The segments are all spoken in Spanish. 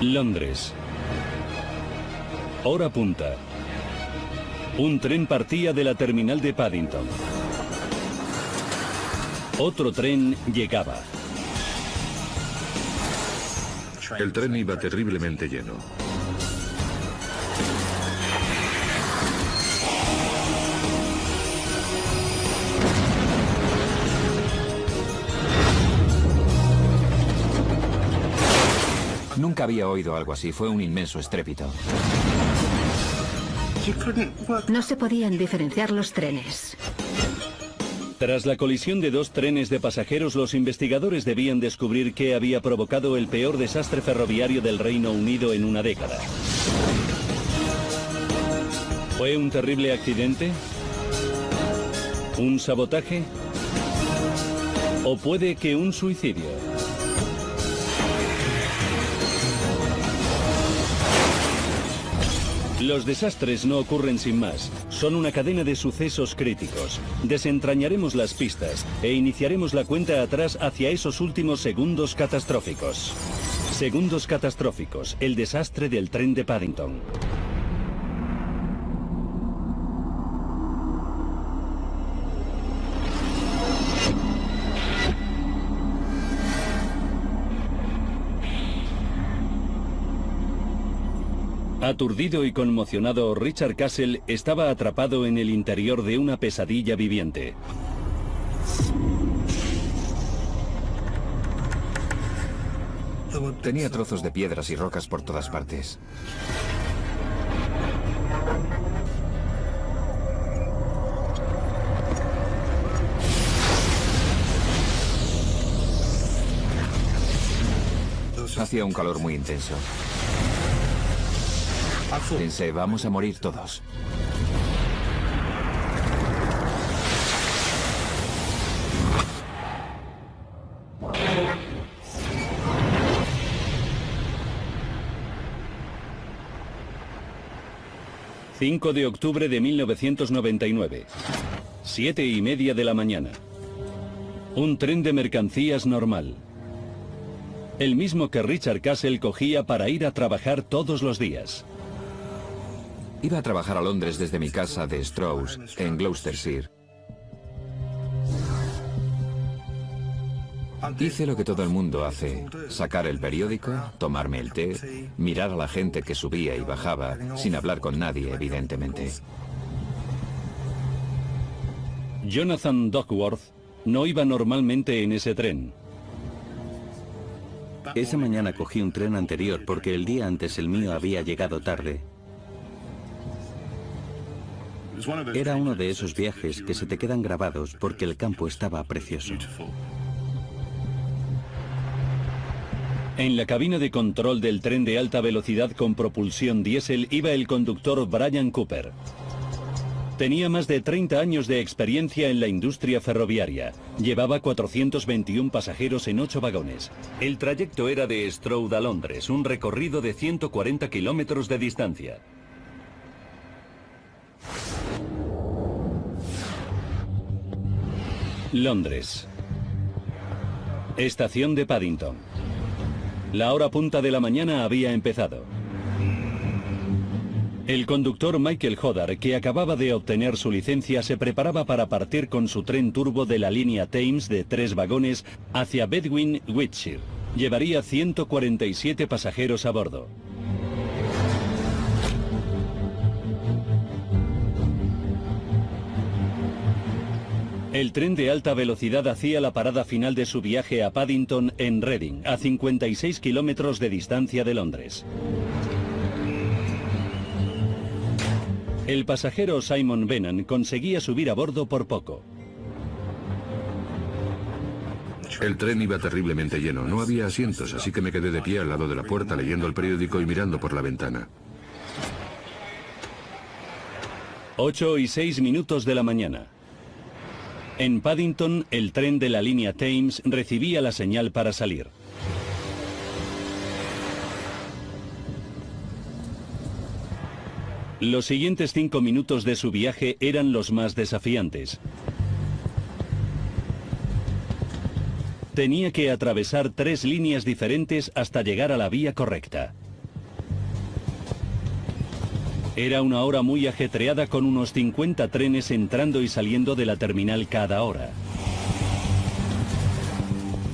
Londres. Hora punta. Un tren partía de la terminal de Paddington. Otro tren llegaba. El tren iba terriblemente lleno. Nunca había oído algo así, fue un inmenso estrépito. No se podían diferenciar los trenes. Tras la colisión de dos trenes de pasajeros, los investigadores debían descubrir qué había provocado el peor desastre ferroviario del Reino Unido en una década. ¿Fue un terrible accidente? ¿Un sabotaje? ¿O puede que un suicidio? Los desastres no ocurren sin más, son una cadena de sucesos críticos. Desentrañaremos las pistas e iniciaremos la cuenta atrás hacia esos últimos segundos catastróficos. Segundos catastróficos, el desastre del tren de Paddington. Aturdido y conmocionado, Richard Castle estaba atrapado en el interior de una pesadilla viviente. Tenía trozos de piedras y rocas por todas partes. Hacía un calor muy intenso. Pensé, vamos a morir todos. ...5 de octubre de 1999... ...7:30 de la mañana... ...un tren de mercancías normal... ...el mismo que Richard Castle cogía para ir a trabajar todos los días... Iba a trabajar a Londres desde mi casa de Strauss, en Gloucestershire. Hice lo que todo el mundo hace, sacar el periódico, tomarme el té, mirar a la gente que subía y bajaba, sin hablar con nadie, evidentemente. Jonathan Duckworth no iba normalmente en ese tren. Esa mañana cogí un tren anterior porque el día antes el mío había llegado tarde. Era uno de esos viajes que se te quedan grabados porque el campo estaba precioso. En la cabina de control del tren de alta velocidad con propulsión diésel iba el conductor Brian Cooper. Tenía más de 30 años de experiencia en la industria ferroviaria. Llevaba 421 pasajeros en 8 vagones. El trayecto era de Stroud a Londres, un recorrido de 140 kilómetros de distancia. Londres. Estación de Paddington. La hora punta de la mañana había empezado. El conductor Michael Hodder, que acababa de obtener su licencia, se preparaba para partir con su tren turbo de la línea Thames de 3 vagones hacia Bedwin, Wiltshire. Llevaría 147 pasajeros a bordo. El tren de alta velocidad hacía la parada final de su viaje a Paddington en Reading, a 56 kilómetros de distancia de Londres. El pasajero Simon Bennan conseguía subir a bordo por poco. El tren iba terriblemente lleno, no había asientos, así que me quedé de pie al lado de la puerta leyendo el periódico y mirando por la ventana. 8:06 de la mañana. En Paddington, el tren de la línea Thames recibía la señal para salir. Los siguientes 5 minutos de su viaje eran los más desafiantes. Tenía que atravesar 3 líneas diferentes hasta llegar a la vía correcta. Era una hora muy ajetreada con unos 50 trenes entrando y saliendo de la terminal cada hora.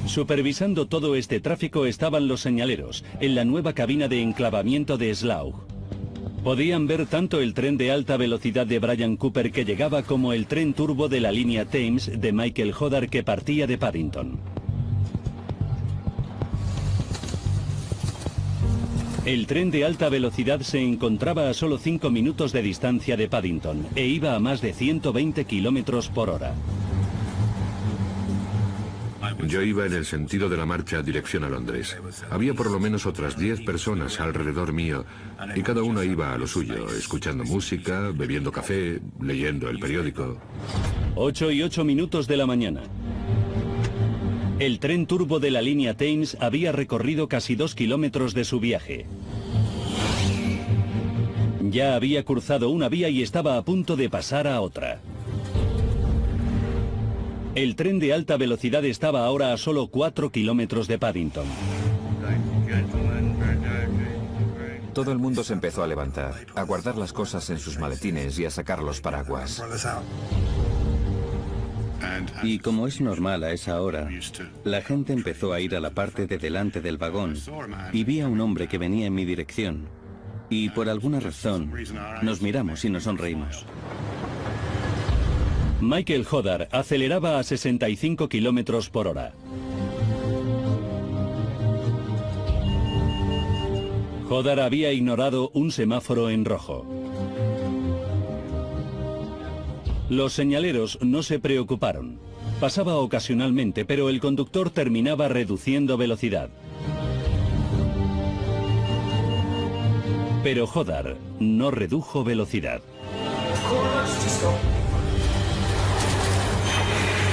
Supervisando todo este tráfico estaban los señaleros, en la nueva cabina de enclavamiento de Slough. Podían ver tanto el tren de alta velocidad de Brian Cooper que llegaba como el tren turbo de la línea Thames de Michael Hodder que partía de Paddington. El tren de alta velocidad se encontraba a solo 5 minutos de distancia de Paddington e iba a más de 120 kilómetros por hora. Yo iba en el sentido de la marcha dirección a Londres. Había por lo menos otras 10 personas alrededor mío y cada una iba a lo suyo, escuchando música, bebiendo café, leyendo el periódico. 8:08 de la mañana. El tren turbo de la línea Thames había recorrido casi 2 kilómetros de su viaje. Ya había cruzado una vía y estaba a punto de pasar a otra. El tren de alta velocidad estaba ahora a solo 4 kilómetros de Paddington. Todo el mundo se empezó a levantar, a guardar las cosas en sus maletines y a sacar los paraguas. Y como es normal a esa hora, la gente empezó a ir a la parte de delante del vagón y vi a un hombre que venía en mi dirección. Y por alguna razón nos miramos y nos sonreímos. Michael Hodder aceleraba a 65 kilómetros por hora. Hodder había ignorado un semáforo en rojo. Los señaleros no se preocuparon. Pasaba ocasionalmente, pero el conductor terminaba reduciendo velocidad. Pero Hodder no redujo velocidad.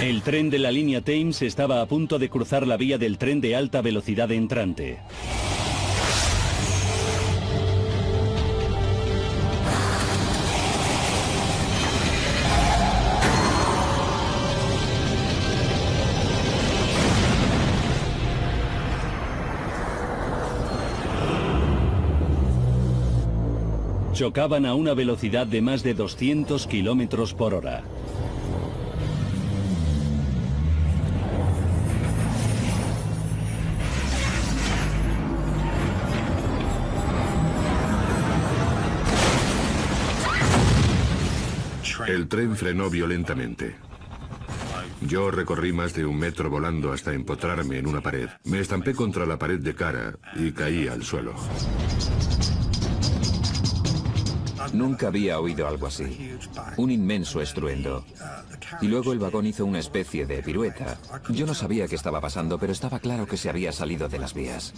El tren de la línea Thames estaba a punto de cruzar la vía del tren de alta velocidad entrante. Chocaban a una velocidad de más de 200 kilómetros por hora. El tren frenó violentamente. Yo recorrí más de 1 metro volando hasta empotrarme en una pared. Me estampé contra la pared de cara y caí al suelo. Nunca había oído algo así. Un inmenso estruendo. Y luego el vagón hizo una especie de pirueta. Yo no sabía qué estaba pasando, pero estaba claro que se había salido de las vías.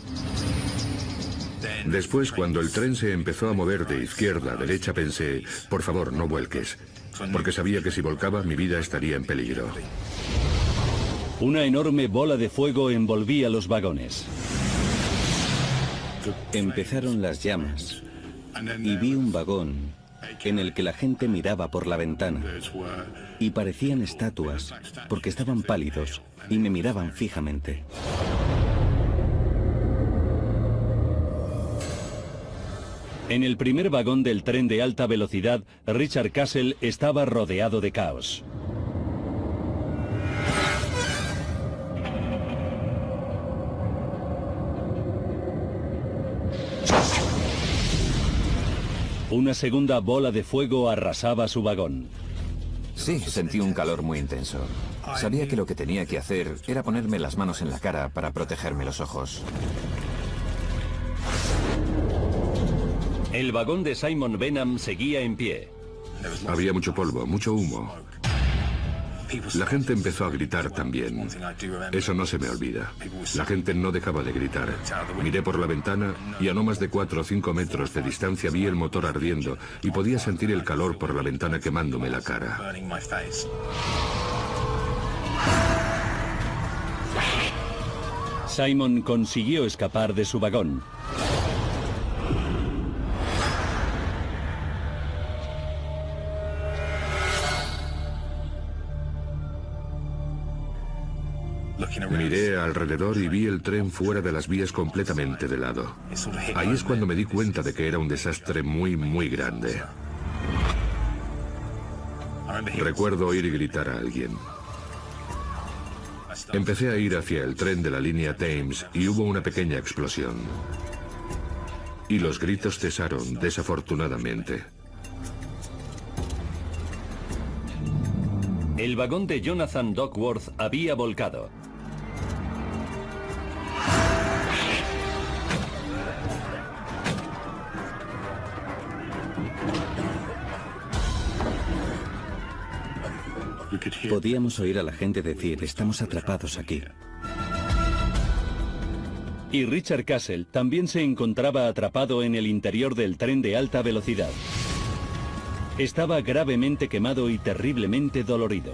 Después, cuando el tren se empezó a mover de izquierda a derecha, pensé, por favor, no vuelques, porque sabía que si volcaba mi vida estaría en peligro. Una enorme bola de fuego envolvía los vagones. Empezaron las llamas y vi un vagón en el que la gente miraba por la ventana y parecían estatuas porque estaban pálidos y me miraban fijamente. En el primer vagón del tren de alta velocidad, Richard Castle estaba rodeado de caos. Una segunda bola de fuego arrasaba su vagón. Sí, sentí un calor muy intenso. Sabía que lo que tenía que hacer era ponerme las manos en la cara para protegerme los ojos. El vagón de Simon Benham seguía en pie. Había mucho polvo, mucho humo. La gente empezó a gritar también. Eso no se me olvida. La gente no dejaba de gritar. Miré por la ventana y a no más de 4 o 5 metros de distancia vi el motor ardiendo y podía sentir el calor por la ventana quemándome la cara. Simon consiguió escapar de su vagón. Miré alrededor y vi el tren fuera de las vías completamente de lado. Ahí es cuando me di cuenta de que era un desastre muy, muy grande. Recuerdo oír gritar a alguien. Empecé a ir hacia el tren de la línea Thames y hubo una pequeña explosión. Y los gritos cesaron, desafortunadamente. El vagón de Jonathan Duckworth había volcado. Podíamos oír a la gente decir, estamos atrapados aquí. Y Richard Castle también se encontraba atrapado en el interior del tren de alta velocidad. Estaba gravemente quemado y terriblemente dolorido.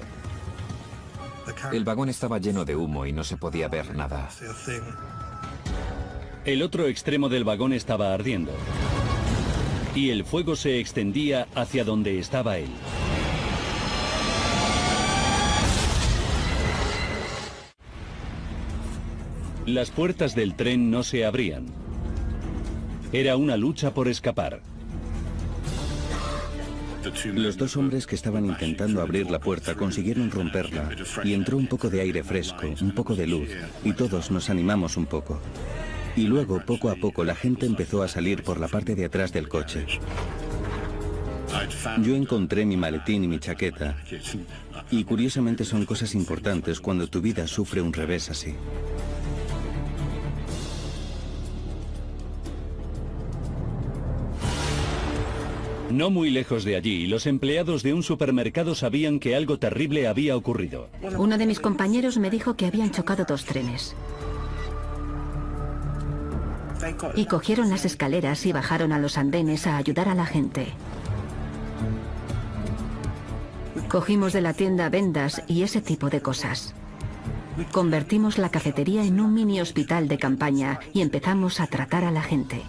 El vagón estaba lleno de humo y no se podía ver nada. El otro extremo del vagón estaba ardiendo. Y el fuego se extendía hacia donde estaba él. Las puertas del tren no se abrían. Era una lucha por escapar. Los dos hombres que estaban intentando abrir la puerta consiguieron romperla y entró un poco de aire fresco, un poco de luz, y todos nos animamos un poco. Y luego, poco a poco, la gente empezó a salir por la parte de atrás del coche. Yo encontré mi maletín y mi chaqueta, y curiosamente son cosas importantes cuando tu vida sufre un revés así. No muy lejos de allí, los empleados de un supermercado sabían que algo terrible había ocurrido. Uno de mis compañeros me dijo que habían chocado 2 trenes. Y cogieron las escaleras y bajaron a los andenes a ayudar a la gente. Cogimos de la tienda vendas y ese tipo de cosas. Convertimos la cafetería en un mini hospital de campaña y empezamos a tratar a la gente.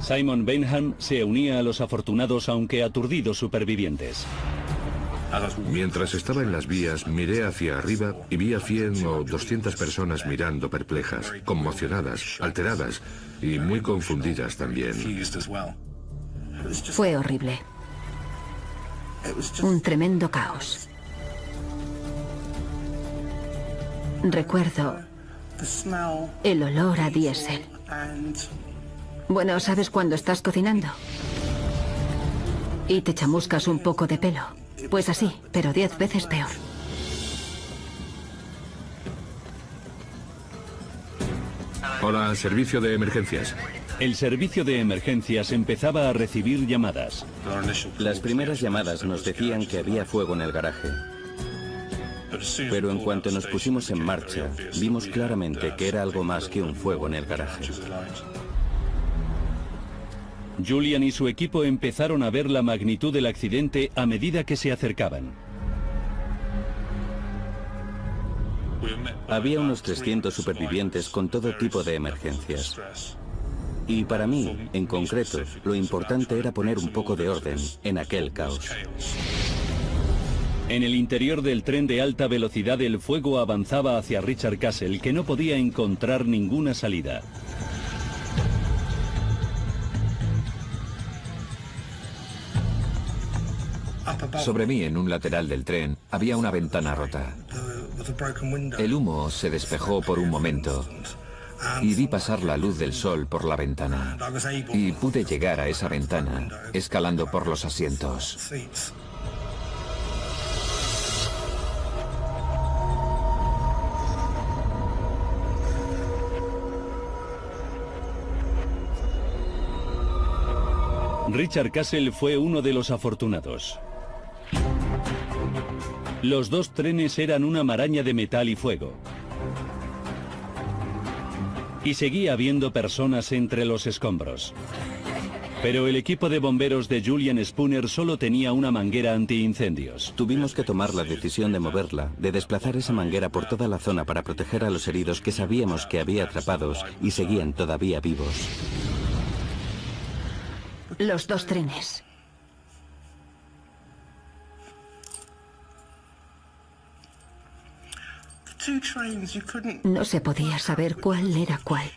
Simon Benham se unía a los afortunados aunque aturdidos supervivientes. Mientras estaba en las vías, miré hacia arriba y vi a 100 o 200 personas mirando perplejas, conmocionadas, alteradas y muy confundidas también. Fue horrible. Un tremendo caos. Recuerdo el olor a diésel. Bueno, ¿sabes cuando estás cocinando? Y te chamuscas un poco de pelo. Pues así, pero 10 veces peor. Hola, servicio de emergencias. El servicio de emergencias empezaba a recibir llamadas. Las primeras llamadas nos decían que había fuego en el garaje. Pero en cuanto nos pusimos en marcha, vimos claramente que era algo más que un fuego en el garaje. Julian y su equipo empezaron a ver la magnitud del accidente a medida que se acercaban. Había unos 300 supervivientes con todo tipo de emergencias. Y para mí, en concreto, lo importante era poner un poco de orden en aquel caos. En el interior del tren de alta velocidad el fuego avanzaba hacia Richard Castle, que no podía encontrar ninguna salida. Sobre mí, en un lateral del tren, había una ventana rota. El humo se despejó por un momento y vi pasar la luz del sol por la ventana. Y pude llegar a esa ventana escalando por los asientos. Richard Castle fue uno de los afortunados. Los 2 trenes eran una maraña de metal y fuego. Y seguía habiendo personas entre los escombros. Pero el equipo de bomberos de Julian Spooner solo tenía una manguera antiincendios. Tuvimos que tomar la decisión de moverla, de desplazar esa manguera por toda la zona para proteger a los heridos que sabíamos que había atrapados y seguían todavía vivos. Los 2 trenes. No se podía saber cuál era cuál.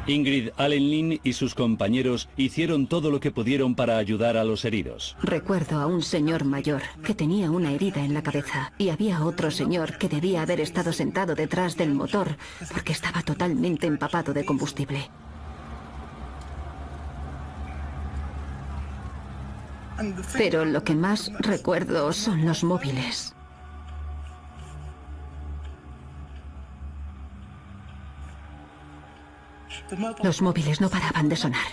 Ingrid Allenlin y sus compañeros hicieron todo lo que pudieron para ayudar a los heridos. Recuerdo a un señor mayor que tenía una herida en la cabeza y había otro señor que debía haber estado sentado detrás del motor porque estaba totalmente empapado de combustible. Pero lo que más recuerdo son los móviles. Los móviles no paraban de sonar.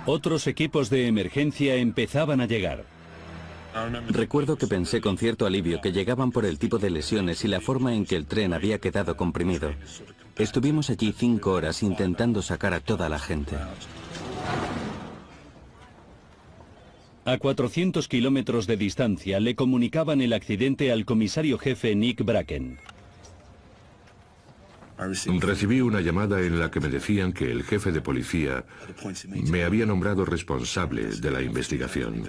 Otros equipos de emergencia empezaban a llegar. Recuerdo que pensé con cierto alivio que llegaban por el tipo de lesiones y la forma en que el tren había quedado comprimido. Estuvimos allí 5 horas intentando sacar a toda la gente. A 400 kilómetros de distancia le comunicaban el accidente al comisario jefe Nick Bracken. Recibí una llamada en la que me decían que el jefe de policía me había nombrado responsable de la investigación.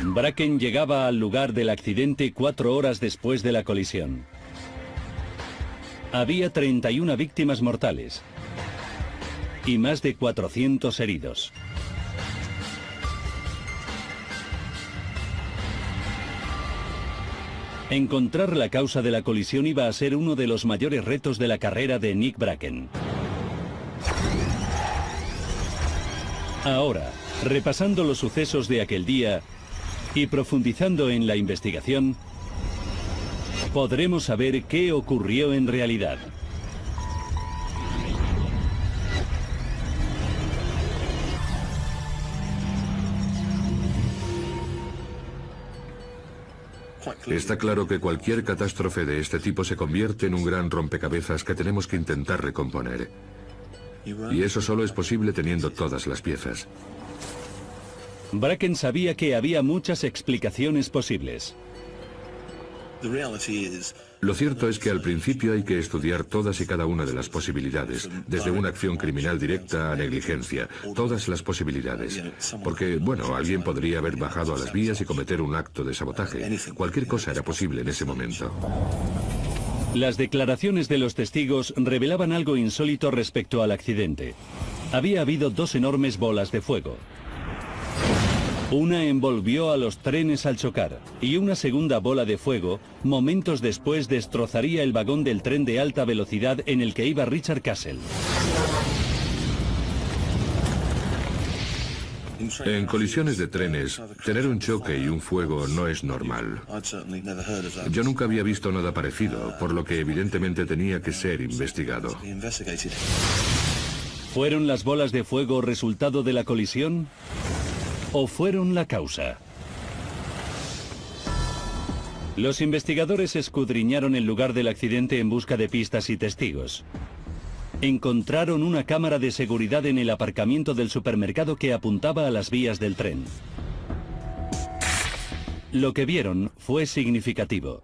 Bracken llegaba al lugar del accidente 4 horas después de la colisión. Había 31 víctimas mortales y más de 400 heridos. Encontrar la causa de la colisión iba a ser uno de los mayores retos de la carrera de Nick Bracken. Ahora, repasando los sucesos de aquel día y profundizando en la investigación, podremos saber qué ocurrió en realidad. Está claro que cualquier catástrofe de este tipo se convierte en un gran rompecabezas que tenemos que intentar recomponer. Y eso solo es posible teniendo todas las piezas. Bracken sabía que había muchas explicaciones posibles. Lo cierto es que al principio hay que estudiar todas y cada una de las posibilidades, desde una acción criminal directa a negligencia, todas las posibilidades. Porque, bueno, alguien podría haber bajado a las vías y cometer un acto de sabotaje. Cualquier cosa era posible en ese momento. Las declaraciones de los testigos revelaban algo insólito respecto al accidente. Había habido 2 enormes bolas de fuego. Una envolvió a los trenes al chocar y una segunda bola de fuego, momentos después, destrozaría el vagón del tren de alta velocidad en el que iba Richard Castle. En colisiones de trenes, tener un choque y un fuego no es normal. Yo nunca había visto nada parecido, por lo que evidentemente tenía que ser investigado. ¿Fueron las bolas de fuego resultado de la colisión? ¿O fueron la causa? Los investigadores escudriñaron el lugar del accidente en busca de pistas y testigos. Encontraron una cámara de seguridad en el aparcamiento del supermercado que apuntaba a las vías del tren. Lo que vieron fue significativo.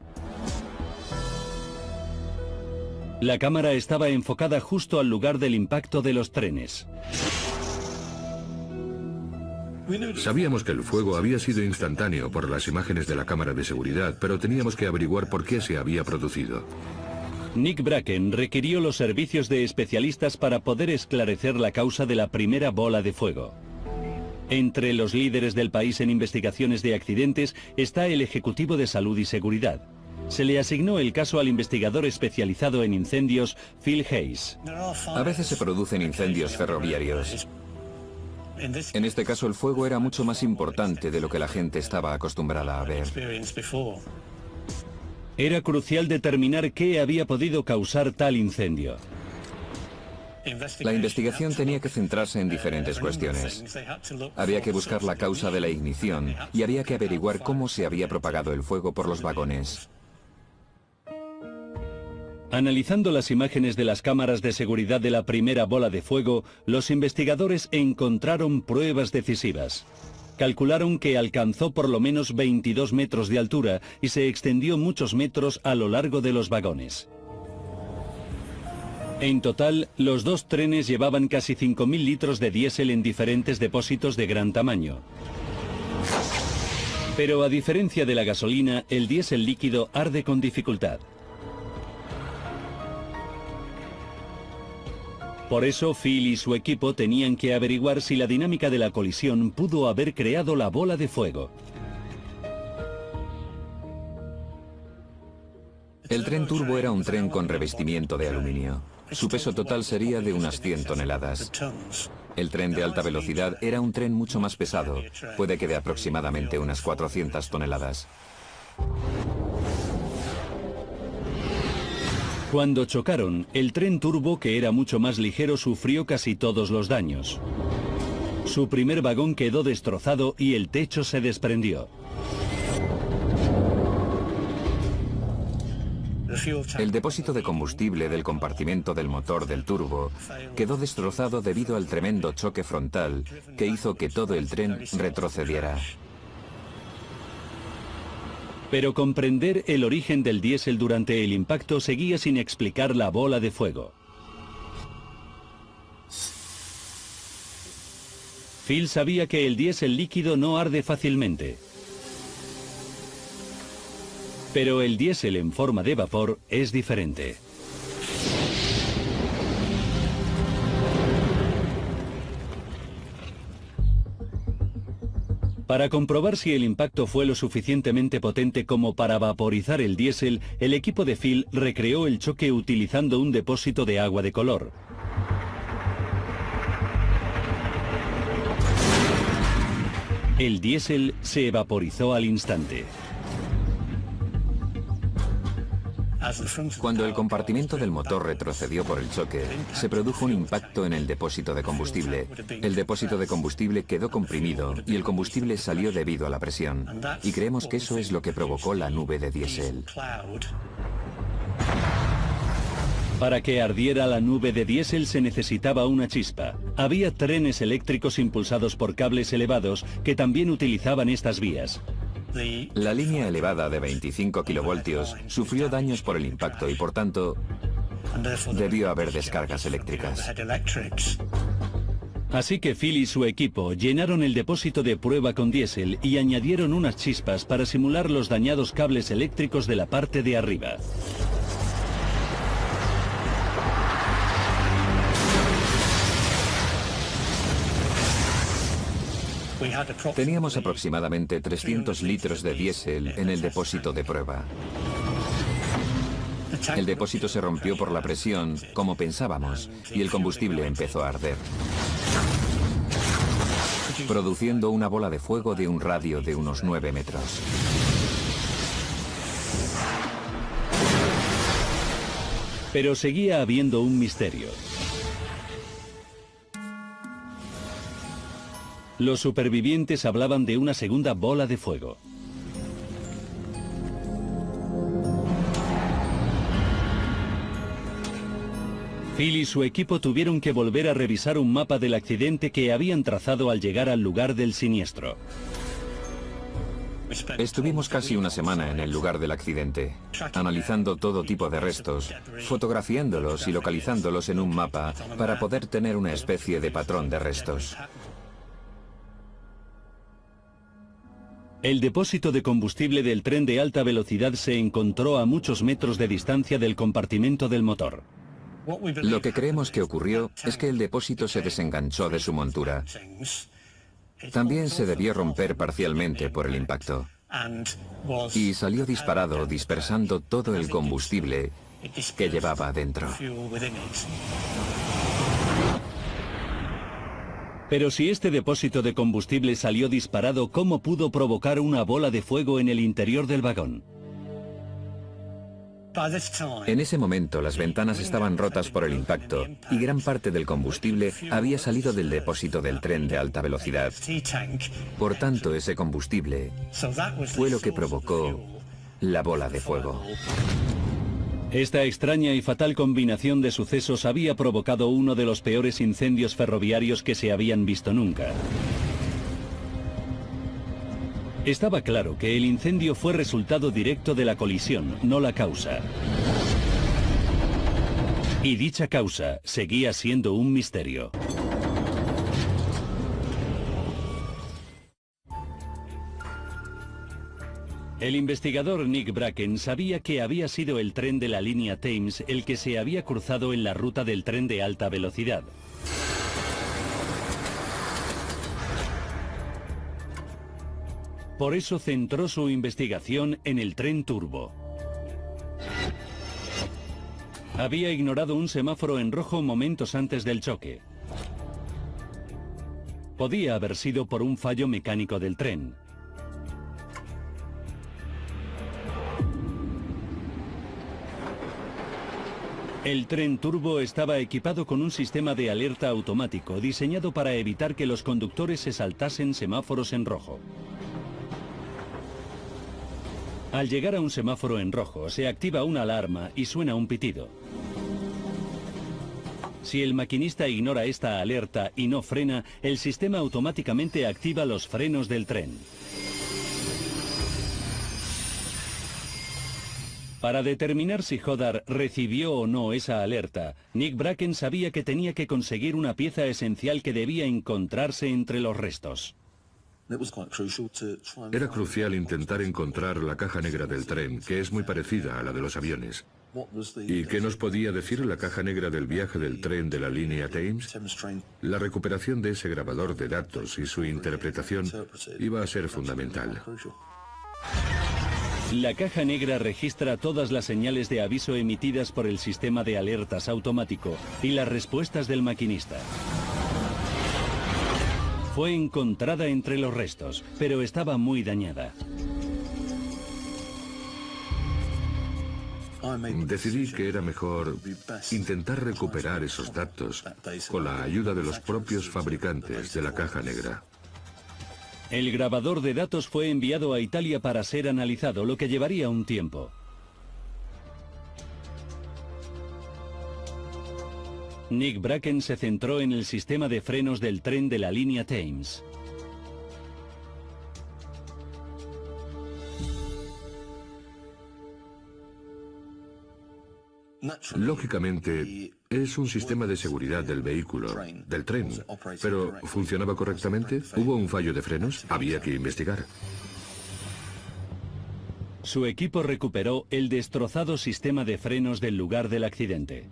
La cámara estaba enfocada justo al lugar del impacto de los trenes. Sabíamos que el fuego había sido instantáneo por las imágenes de la cámara de seguridad, pero teníamos que averiguar por qué se había producido. Nick Bracken requirió los servicios de especialistas para poder esclarecer la causa de la primera bola de fuego. Entre los líderes del país en investigaciones de accidentes está el Ejecutivo de Salud y Seguridad. Se le asignó el caso al investigador especializado en incendios, Phil Hayes. A veces se producen incendios ferroviarios. En este caso el fuego era mucho más importante de lo que la gente estaba acostumbrada a ver. Era crucial determinar qué había podido causar tal incendio. La investigación tenía que centrarse en diferentes cuestiones. Había que buscar la causa de la ignición y había que averiguar cómo se había propagado el fuego por los vagones. Analizando las imágenes de las cámaras de seguridad de la primera bola de fuego, los investigadores encontraron pruebas decisivas. Calcularon que alcanzó por lo menos 22 metros de altura y se extendió muchos metros a lo largo de los vagones. En total, los dos trenes llevaban casi 5.000 litros de diésel en diferentes depósitos de gran tamaño. Pero a diferencia de la gasolina, el diésel líquido arde con dificultad. Por eso, Phil y su equipo tenían que averiguar si la dinámica de la colisión pudo haber creado la bola de fuego. El tren turbo era un tren con revestimiento de aluminio. Su peso total sería de unas 100 toneladas. El tren de alta velocidad era un tren mucho más pesado, puede que de aproximadamente unas 400 toneladas. Cuando chocaron, el tren turbo, que era mucho más ligero, sufrió casi todos los daños. Su primer vagón quedó destrozado y el techo se desprendió. El depósito de combustible del compartimento del motor del turbo quedó destrozado debido al tremendo choque frontal que hizo que todo el tren retrocediera. Pero comprender el origen del diésel durante el impacto seguía sin explicar la bola de fuego. Phil sabía que el diésel líquido no arde fácilmente. Pero el diésel en forma de vapor es diferente. Para comprobar si el impacto fue lo suficientemente potente como para vaporizar el diésel, el equipo de Phil recreó el choque utilizando un depósito de agua de color. El diésel se vaporizó al instante. Cuando el compartimento del motor retrocedió por el choque, se produjo un impacto en el depósito de combustible. El depósito de combustible quedó comprimido y el combustible salió debido a la presión. Y creemos que eso es lo que provocó la nube de diésel. Para que ardiera la nube de diésel se necesitaba una chispa. Había trenes eléctricos impulsados por cables elevados que también utilizaban estas vías. La línea elevada de 25 kilovoltios sufrió daños por el impacto y por tanto debió haber descargas eléctricas. Así que Phil y su equipo llenaron el depósito de prueba con diésel y añadieron unas chispas para simular los dañados cables eléctricos de la parte de arriba. Teníamos aproximadamente 300 litros de diésel en el depósito de prueba. El depósito se rompió por la presión, como pensábamos, y el combustible empezó a arder, produciendo una bola de fuego de un radio de unos 9 metros. Pero seguía habiendo un misterio. Los supervivientes hablaban de una segunda bola de fuego. Phil y su equipo tuvieron que volver a revisar un mapa del accidente que habían trazado al llegar al lugar del siniestro. Estuvimos casi una semana en el lugar del accidente, analizando todo tipo de restos, fotografiándolos y localizándolos en un mapa para poder tener una especie de patrón de restos. El depósito de combustible del tren de alta velocidad se encontró a muchos metros de distancia del compartimento del motor. Lo que creemos que ocurrió es que el depósito se desenganchó de su montura. También se debió romper parcialmente por el impacto. Y salió disparado, dispersando todo el combustible que llevaba adentro. Pero si este depósito de combustible salió disparado, ¿cómo pudo provocar una bola de fuego en el interior del vagón? En ese momento las ventanas estaban rotas por el impacto y gran parte del combustible había salido del depósito del tren de alta velocidad. Por tanto, ese combustible fue lo que provocó la bola de fuego. Esta extraña y fatal combinación de sucesos había provocado uno de los peores incendios ferroviarios que se habían visto nunca. Estaba claro que el incendio fue resultado directo de la colisión, no la causa. Y dicha causa seguía siendo un misterio. El investigador Nick Bracken sabía que había sido el tren de la línea Thames el que se había cruzado en la ruta del tren de alta velocidad. Por eso centró su investigación en el tren turbo. Había ignorado un semáforo en rojo momentos antes del choque. Podía haber sido por un fallo mecánico del tren. El tren turbo estaba equipado con un sistema de alerta automático diseñado para evitar que los conductores se saltasen semáforos en rojo. Al llegar a un semáforo en rojo, se activa una alarma y suena un pitido. Si el maquinista ignora esta alerta y no frena, el sistema automáticamente activa los frenos del tren. Para determinar si Hodder recibió o no esa alerta, Nick Bracken sabía que tenía que conseguir una pieza esencial que debía encontrarse entre los restos. Era crucial intentar encontrar la caja negra del tren, que es muy parecida a la de los aviones. ¿Y qué nos podía decir la caja negra del viaje del tren de la línea Thames? La recuperación de ese grabador de datos y su interpretación iba a ser fundamental. La caja negra registra todas las señales de aviso emitidas por el sistema de alertas automático y las respuestas del maquinista. Fue encontrada entre los restos, pero estaba muy dañada. Decidí que era mejor intentar recuperar esos datos con la ayuda de los propios fabricantes de la caja negra. El grabador de datos fue enviado a Italia para ser analizado, lo que llevaría un tiempo. Nick Bracken se centró en el sistema de frenos del tren de la línea Thames. Lógicamente, es un sistema de seguridad del vehículo, del tren, pero ¿funcionaba correctamente? ¿Hubo un fallo de frenos? Había que investigar. Su equipo recuperó el destrozado sistema de frenos del lugar del accidente.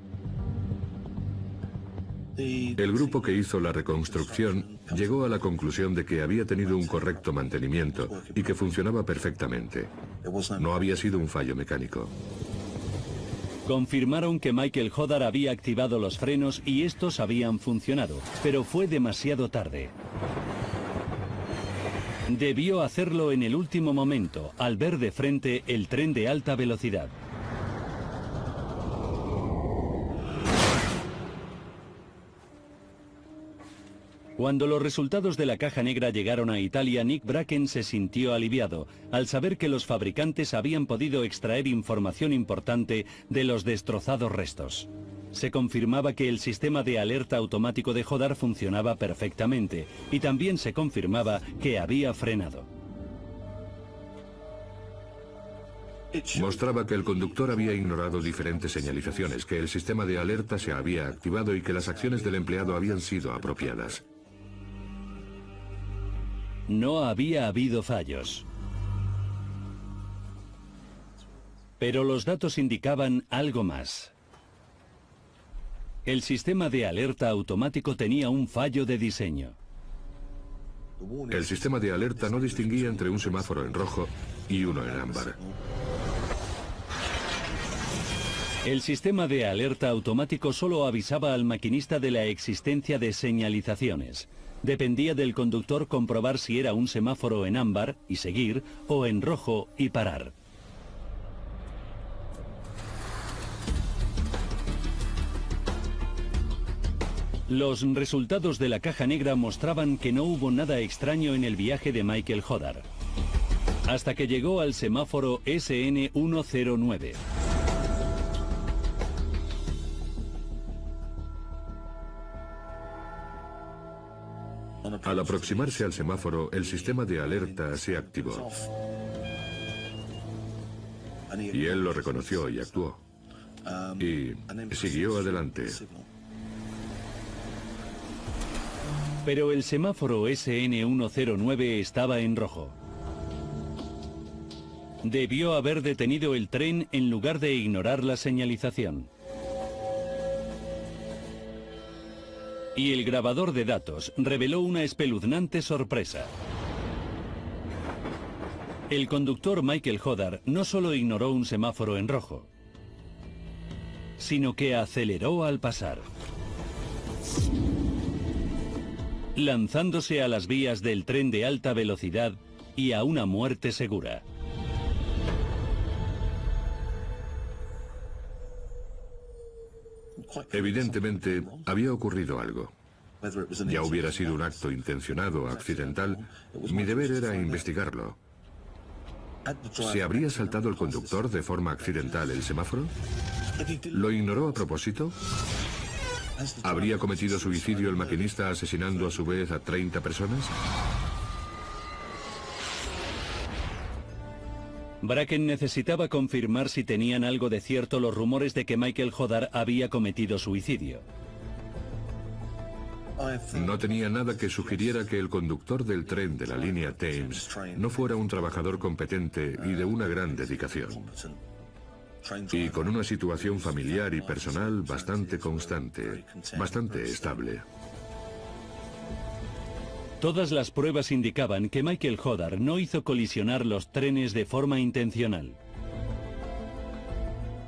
El grupo que hizo la reconstrucción llegó a la conclusión de que había tenido un correcto mantenimiento y que funcionaba perfectamente. No había sido un fallo mecánico. Confirmaron que Michael Hodder había activado los frenos y estos habían funcionado, pero fue demasiado tarde. Debió hacerlo en el último momento, al ver de frente el tren de alta velocidad. Cuando los resultados de la caja negra llegaron a Italia, Nick Bracken se sintió aliviado al saber que los fabricantes habían podido extraer información importante de los destrozados restos. Se confirmaba que el sistema de alerta automático de Hodder funcionaba perfectamente y también se confirmaba que había frenado. Mostraba que el conductor había ignorado diferentes señalizaciones, que el sistema de alerta se había activado y que las acciones del empleado habían sido apropiadas. No había habido fallos. Pero los datos indicaban algo más. El sistema de alerta automático tenía un fallo de diseño. El sistema de alerta no distinguía entre un semáforo en rojo y uno en ámbar. El sistema de alerta automático solo avisaba al maquinista de la existencia de señalizaciones. Dependía del conductor comprobar si era un semáforo en ámbar y seguir, o en rojo y parar. Los resultados de la caja negra mostraban que no hubo nada extraño en el viaje de Michael Hodder, hasta que llegó al semáforo SN109. Al aproximarse al semáforo, el sistema de alerta se activó. Y él lo reconoció y actuó. y siguió adelante. Pero el semáforo SN109 estaba en rojo. Debió haber detenido el tren en lugar de ignorar la señalización. Y el grabador de datos reveló una espeluznante sorpresa. El conductor Michael Hodar no solo ignoró un semáforo en rojo, sino que aceleró al pasar, lanzándose a las vías del tren de alta velocidad y a una muerte segura. Evidentemente, había ocurrido algo. Ya hubiera sido un acto intencionado o accidental, mi deber era investigarlo. ¿Se habría saltado el conductor de forma accidental el semáforo? ¿Lo ignoró a propósito? ¿Habría cometido suicidio el maquinista asesinando a su vez a 30 personas? Bracken necesitaba confirmar si tenían algo de cierto los rumores de que Michael Hodar había cometido suicidio. No tenía nada que sugiriera que el conductor del tren de la línea Thames no fuera un trabajador competente y de una gran dedicación. Y con una situación familiar y personal bastante constante, bastante estable. Todas las pruebas indicaban que Michael Hodar no hizo colisionar los trenes de forma intencional.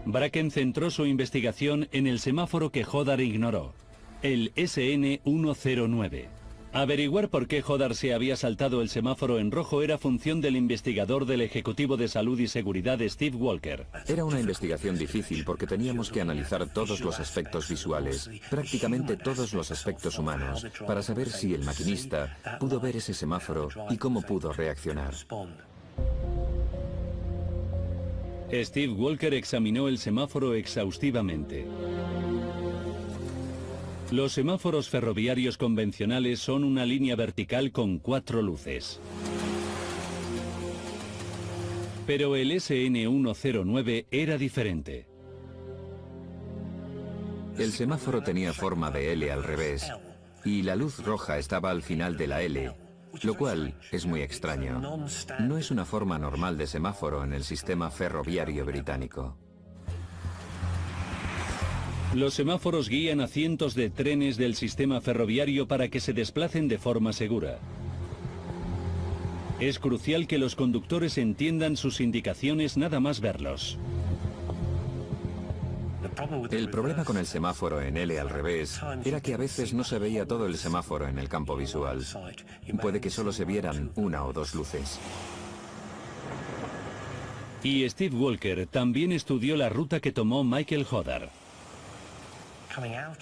Bracken centró su investigación en el semáforo que Hodar ignoró, el SN109. Averiguar por qué Hodar se había saltado el semáforo en rojo era función del investigador del Ejecutivo de Salud y Seguridad Steve Walker. Era una investigación difícil porque teníamos que analizar todos los aspectos visuales, prácticamente todos los aspectos humanos, para saber si el maquinista pudo ver ese semáforo y cómo pudo reaccionar. Steve Walker examinó el semáforo exhaustivamente. Los semáforos ferroviarios convencionales son una línea vertical con 4 luces. Pero el SN109 era diferente. El semáforo tenía forma de L al revés, y la luz roja estaba al final de la L, lo cual es muy extraño. No es una forma normal de semáforo en el sistema ferroviario británico. Los semáforos guían a cientos de trenes del sistema ferroviario para que se desplacen de forma segura. Es crucial que los conductores entiendan sus indicaciones nada más verlos. El problema con el semáforo en L al revés era que a veces no se veía todo el semáforo en el campo visual. Puede que solo se vieran 1 o 2 luces. Y Steve Walker también estudió la ruta que tomó Michael Hodar.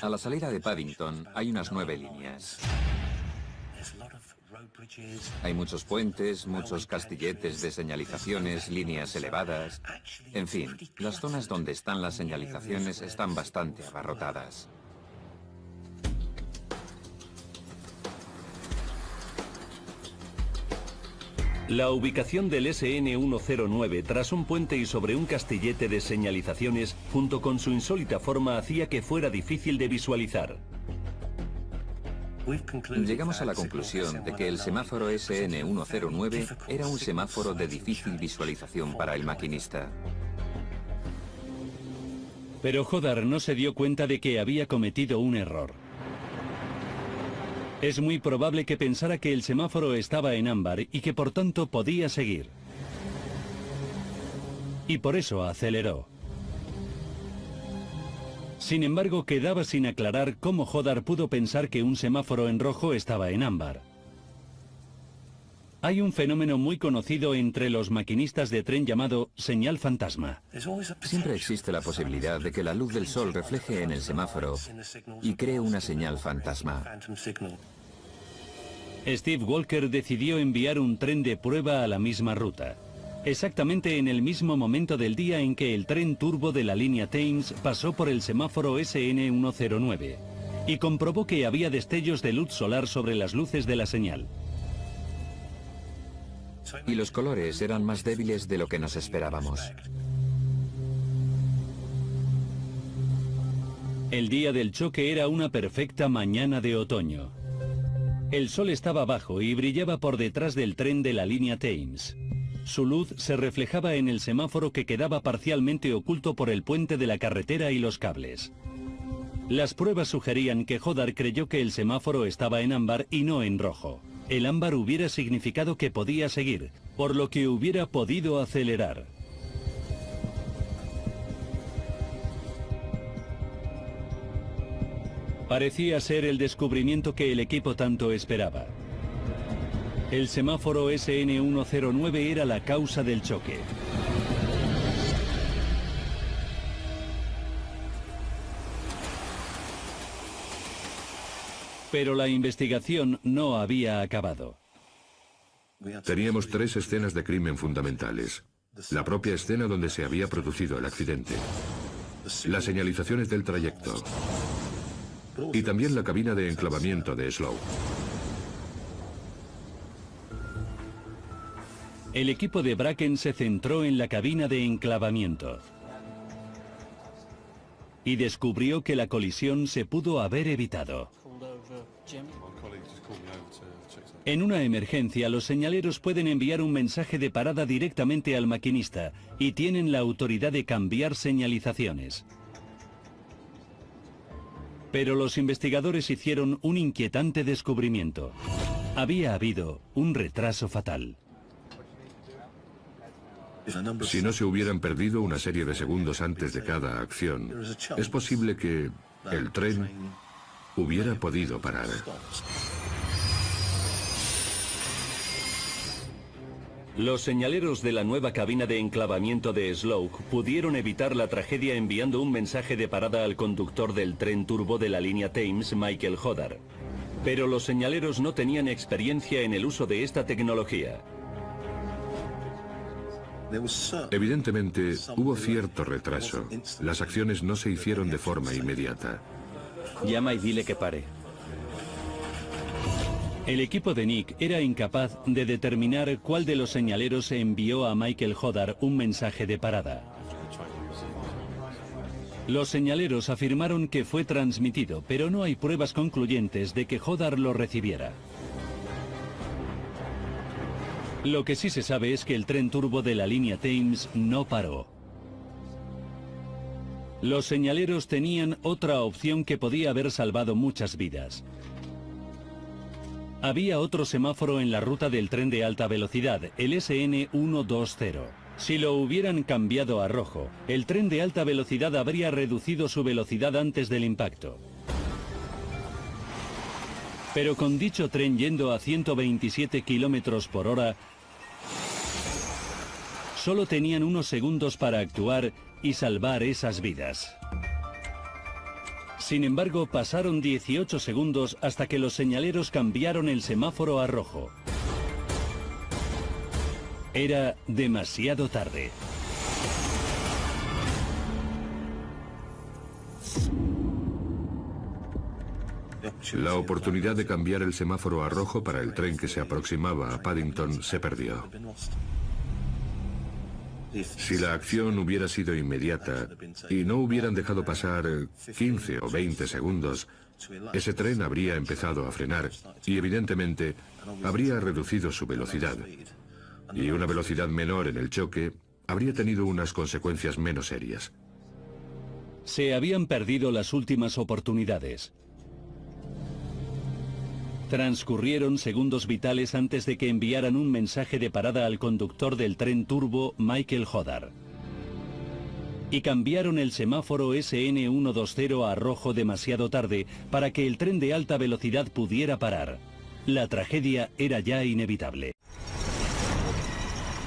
A la salida de Paddington hay unas 9 líneas. Hay muchos puentes, muchos castilletes de señalizaciones, líneas elevadas. En fin, las zonas donde están las señalizaciones están bastante abarrotadas. La ubicación del SN109 tras un puente y sobre un castillete de señalizaciones, junto con su insólita forma, hacía que fuera difícil de visualizar. Llegamos a la conclusión de que el semáforo SN109 era un semáforo de difícil visualización para el maquinista. Pero Hodar no se dio cuenta de que había cometido un error. Es muy probable que pensara que el semáforo estaba en ámbar y que por tanto podía seguir. Y por eso aceleró. Sin embargo, quedaba sin aclarar cómo Hodar pudo pensar que un semáforo en rojo estaba en ámbar. Hay un fenómeno muy conocido entre los maquinistas de tren llamado señal fantasma. Siempre existe la posibilidad de que la luz del sol refleje en el semáforo y cree una señal fantasma. Steve Walker decidió enviar un tren de prueba a la misma ruta, exactamente en el mismo momento del día en que el tren turbo de la línea Thames pasó por el semáforo SN109 y comprobó que había destellos de luz solar sobre las luces de la señal. Y los colores eran más débiles de lo que nos esperábamos. El día del choque era una perfecta mañana de otoño. El sol estaba bajo y brillaba por detrás del tren de la línea Thames. Su luz se reflejaba en el semáforo que quedaba parcialmente oculto por el puente de la carretera y los cables. Las pruebas sugerían que Hodar creyó que el semáforo estaba en ámbar y no en rojo. El ámbar hubiera significado que podía seguir, por lo que hubiera podido acelerar. Parecía ser el descubrimiento que el equipo tanto esperaba. El semáforo SN109 era la causa del choque. Pero la investigación no había acabado. Teníamos 3 escenas de crimen fundamentales. La propia escena donde se había producido el accidente. Las señalizaciones del trayecto. Y también la cabina de enclavamiento de Slough. El equipo de Bracken se centró en la cabina de enclavamiento y descubrió que la colisión se pudo haber evitado. En una emergencia, los señaleros pueden enviar un mensaje de parada directamente al maquinista y tienen la autoridad de cambiar señalizaciones. Pero los investigadores hicieron un inquietante descubrimiento. Había habido un retraso fatal. Si no se hubieran perdido una serie de segundos antes de cada acción, es posible que el tren hubiera podido parar. Los señaleros de la nueva cabina de enclavamiento de Slough pudieron evitar la tragedia enviando un mensaje de parada al conductor del tren turbo de la línea Thames, Michael Hodar. Pero los señaleros no tenían experiencia en el uso de esta tecnología. Evidentemente, hubo cierto retraso. Las acciones no se hicieron de forma inmediata. Llama y dile que pare. El equipo de Nick era incapaz de determinar cuál de los señaleros envió a Michael Hodar un mensaje de parada. Los señaleros afirmaron que fue transmitido, pero no hay pruebas concluyentes de que Hodar lo recibiera. Lo que sí se sabe es que el tren turbo de la línea Thames no paró. Los señaleros tenían otra opción que podía haber salvado muchas vidas. Había otro semáforo en la ruta del tren de alta velocidad, el SN120. Si lo hubieran cambiado a rojo, el tren de alta velocidad habría reducido su velocidad antes del impacto. Pero con dicho tren yendo a 127 kilómetros por hora, solo tenían unos segundos para actuar y salvar esas vidas. Sin embargo, pasaron 18 segundos hasta que los señaleros cambiaron el semáforo a rojo. Era demasiado tarde. La oportunidad de cambiar el semáforo a rojo para el tren que se aproximaba a Paddington se perdió. Si la acción hubiera sido inmediata y no hubieran dejado pasar 15 o 20 segundos, ese tren habría empezado a frenar y evidentemente habría reducido su velocidad. Y una velocidad menor en el choque habría tenido unas consecuencias menos serias. Se habían perdido las últimas oportunidades. Transcurrieron segundos vitales antes de que enviaran un mensaje de parada al conductor del tren turbo, Michael Hodar. Y cambiaron el semáforo SN120 a rojo demasiado tarde para que el tren de alta velocidad pudiera parar. La tragedia era ya inevitable.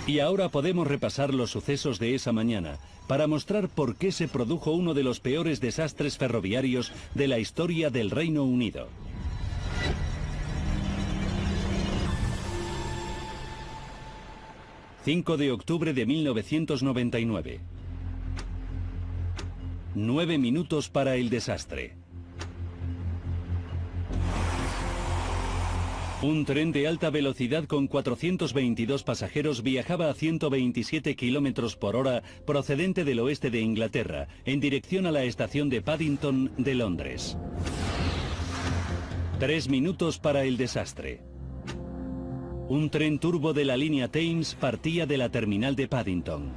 Y ahora podemos repasar los sucesos de esa mañana para mostrar por qué se produjo uno de los peores desastres ferroviarios de la historia del Reino Unido. ...5 de octubre de 1999. 9 minutos para el desastre. Un tren de alta velocidad con 422 pasajeros viajaba a 127 kilómetros por hora procedente del oeste de Inglaterra, en dirección a la estación de Paddington de Londres. 3 minutos para el desastre. Un tren turbo de la línea Thames partía de la terminal de Paddington.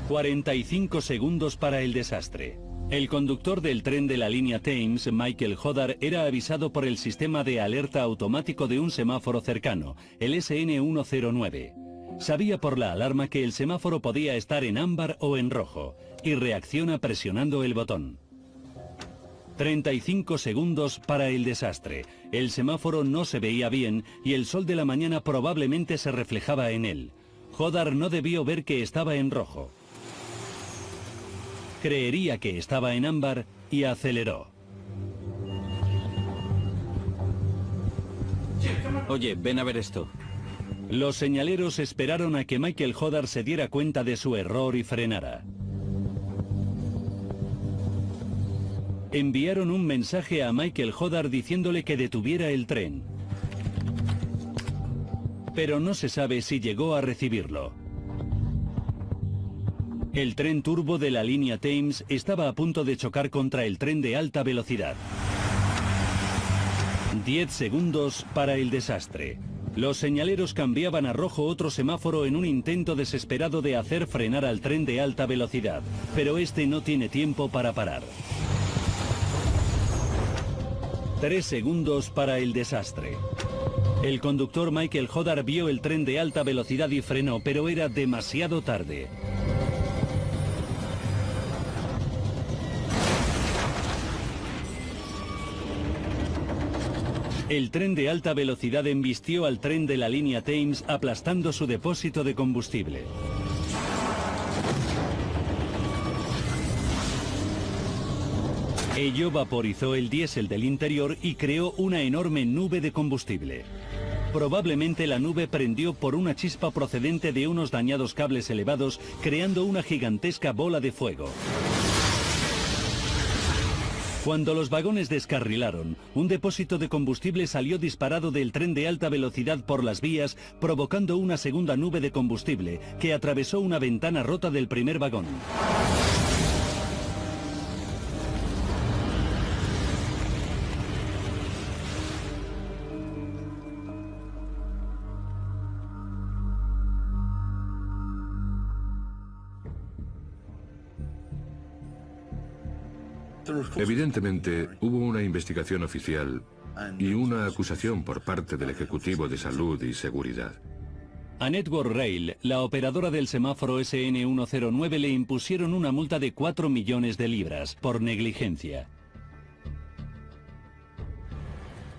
45 segundos para el desastre. El conductor del tren de la línea Thames, Michael Hodder, era avisado por el sistema de alerta automático de un semáforo cercano, el SN109. Sabía por la alarma que el semáforo podía estar en ámbar o en rojo, y reacciona presionando el botón. 35 segundos para el desastre. El semáforo no se veía bien y el sol de la mañana probablemente se reflejaba en él. Hodder no debió ver que estaba en rojo. Creería que estaba en ámbar y aceleró. Oye, ven a ver esto. Los señaleros esperaron a que Michael Hodder se diera cuenta de su error y frenara. Enviaron un mensaje a Michael Hodder diciéndole que detuviera el tren. Pero no se sabe si llegó a recibirlo. El tren turbo de la línea Thames estaba a punto de chocar contra el tren de alta velocidad. 10 segundos para el desastre. Los señaleros cambiaban a rojo otro semáforo en un intento desesperado de hacer frenar al tren de alta velocidad, pero este no tiene tiempo para parar. 3 segundos para el desastre. El conductor Michael Hodder vio el tren de alta velocidad y frenó, pero era demasiado tarde. El tren de alta velocidad embistió al tren de la línea Thames, aplastando su depósito de combustible. Ello vaporizó el diésel del interior y creó una enorme nube de combustible. Probablemente la nube prendió por una chispa procedente de unos dañados cables elevados, creando una gigantesca bola de fuego. Cuando los vagones descarrilaron, un depósito de combustible salió disparado del tren de alta velocidad por las vías, provocando una segunda nube de combustible que atravesó una ventana rota del primer vagón. Evidentemente, hubo una investigación oficial y una acusación por parte del Ejecutivo de Salud y Seguridad. A Network Rail, la operadora del semáforo SN109, le impusieron una multa de 4 millones de libras por negligencia.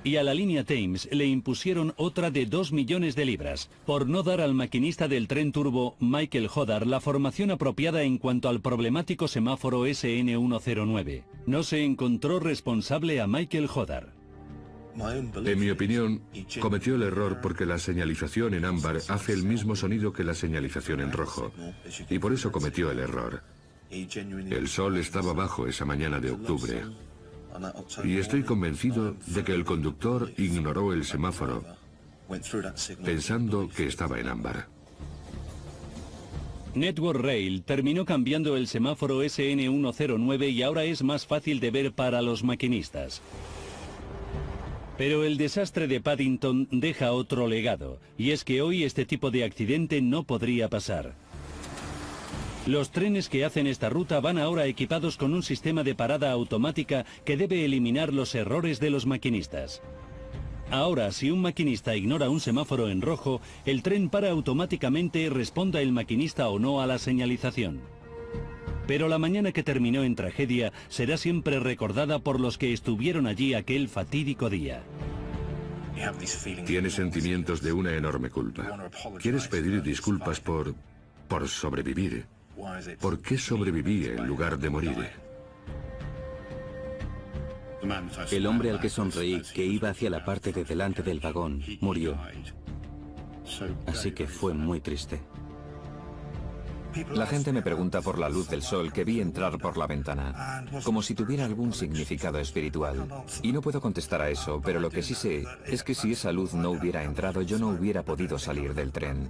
Y a la línea Thames le impusieron otra de 2 millones de libras, por no dar al maquinista del tren turbo, Michael Hodder, la formación apropiada en cuanto al problemático semáforo SN109. No se encontró responsable a Michael Hodder. En mi opinión, cometió el error porque la señalización en ámbar hace el mismo sonido que la señalización en rojo, y por eso cometió el error. El sol estaba bajo esa mañana de octubre. Y estoy convencido de que el conductor ignoró el semáforo, pensando que estaba en ámbar. Network Rail terminó cambiando el semáforo SN109 y ahora es más fácil de ver para los maquinistas. Pero el desastre de Paddington deja otro legado, y es que hoy este tipo de accidente no podría pasar. Los trenes que hacen esta ruta van ahora equipados con un sistema de parada automática que debe eliminar los errores de los maquinistas. Ahora, si un maquinista ignora un semáforo en rojo, el tren para automáticamente, responda el maquinista o no a la señalización. Pero la mañana que terminó en tragedia será siempre recordada por los que estuvieron allí aquel fatídico día. Tienes sentimientos de una enorme culpa. Quieres pedir disculpas por sobrevivir. ¿Por qué sobreviví en lugar de morir? El hombre al que sonreí, que iba hacia la parte de delante del vagón, murió. Así que fue muy triste. La gente me pregunta por la luz del sol que vi entrar por la ventana, como si tuviera algún significado espiritual. Y no puedo contestar a eso, pero lo que sí sé es que si esa luz no hubiera entrado, yo no hubiera podido salir del tren.